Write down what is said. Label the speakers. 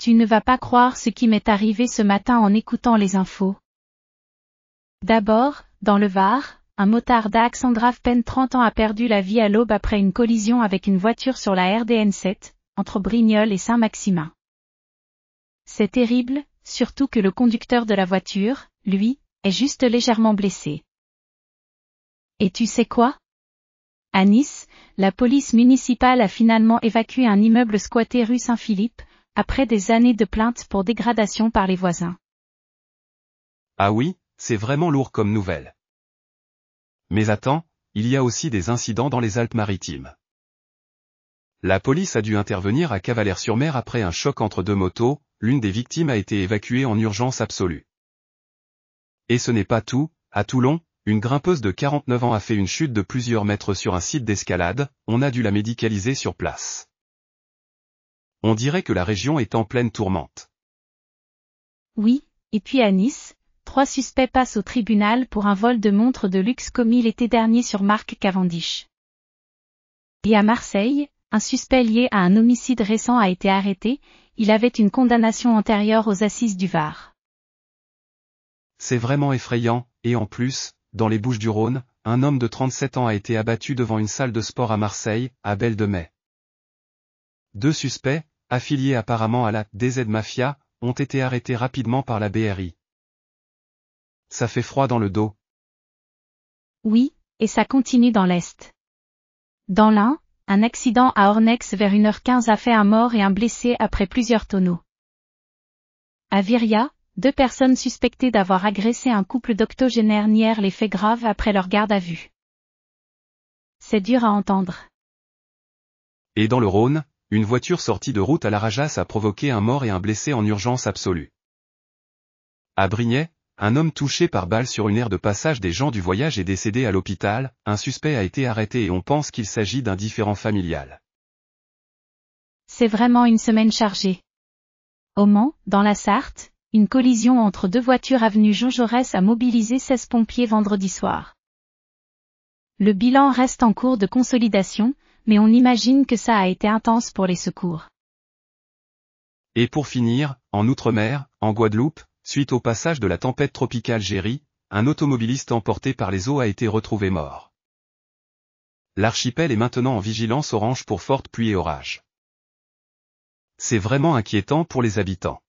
Speaker 1: Tu ne vas pas croire ce qui m'est arrivé ce matin en écoutant les infos. D'abord, dans le Var, un motard d'Aix-en-Graves-Pen 30 ans a perdu la vie à l'aube après une collision avec une voiture sur la RDN 7, entre Brignoles et Saint-Maximin. C'est terrible, surtout que le conducteur de la voiture, lui, est juste légèrement blessé. Et tu sais quoi? À Nice, la police municipale a finalement évacué un immeuble squatté rue Saint-Philippe, après des années de plaintes pour dégradation par les voisins.
Speaker 2: Ah oui, c'est vraiment lourd comme nouvelle. Mais attends, il y a aussi des incidents dans les Alpes-Maritimes. La police a dû intervenir à Cavalère-sur-Mer après un choc entre deux motos, l'une des victimes a été évacuée en urgence absolue. Et ce n'est pas tout, à Toulon, une grimpeuse de 49 ans a fait une chute de plusieurs mètres sur un site d'escalade, on a dû la médicaliser sur place. On dirait que la région est en pleine tourmente.
Speaker 1: Oui, et puis à Nice, 3 suspects passent au tribunal pour un vol de montre de luxe commis l'été dernier sur marque Cavendish. Et à Marseille, un suspect lié à un homicide récent a été arrêté, il avait une condamnation antérieure aux assises du Var.
Speaker 2: C'est vraiment effrayant, et en plus, dans les Bouches-du-Rhône, un homme de 37 ans a été abattu devant une salle de sport à Marseille, à Belle de Mai. 2 suspects, affiliés apparemment à la DZ Mafia, ont été arrêtés rapidement par la BRI. Ça fait froid dans le dos.
Speaker 1: Oui, et ça continue dans l'Est. Dans l'Ain, un accident à Ornex vers 1h15 a fait un mort et un blessé après plusieurs tonneaux. À Viria, 2 personnes suspectées d'avoir agressé un couple d'octogénaires nièrent les faits graves après leur garde à vue. C'est dur à entendre.
Speaker 2: Et dans le Rhône, une voiture sortie de route à Larajas a provoqué un mort et un blessé en urgence absolue. À Brignais, un homme touché par balle sur une aire de passage des gens du voyage est décédé à l'hôpital, un suspect a été arrêté et on pense qu'il s'agit d'un différend familial.
Speaker 1: C'est vraiment une semaine chargée. Au Mans, dans la Sarthe, une collision entre 2 voitures avenue Jean Jaurès a mobilisé 16 pompiers vendredi soir. Le bilan reste en cours de consolidation, mais on imagine que ça a été intense pour les secours.
Speaker 2: Et pour finir, en Outre-mer, en Guadeloupe, suite au passage de la tempête tropicale Jerry, un automobiliste emporté par les eaux a été retrouvé mort. L'archipel est maintenant en vigilance orange pour fortes pluies et orages. C'est vraiment inquiétant pour les habitants.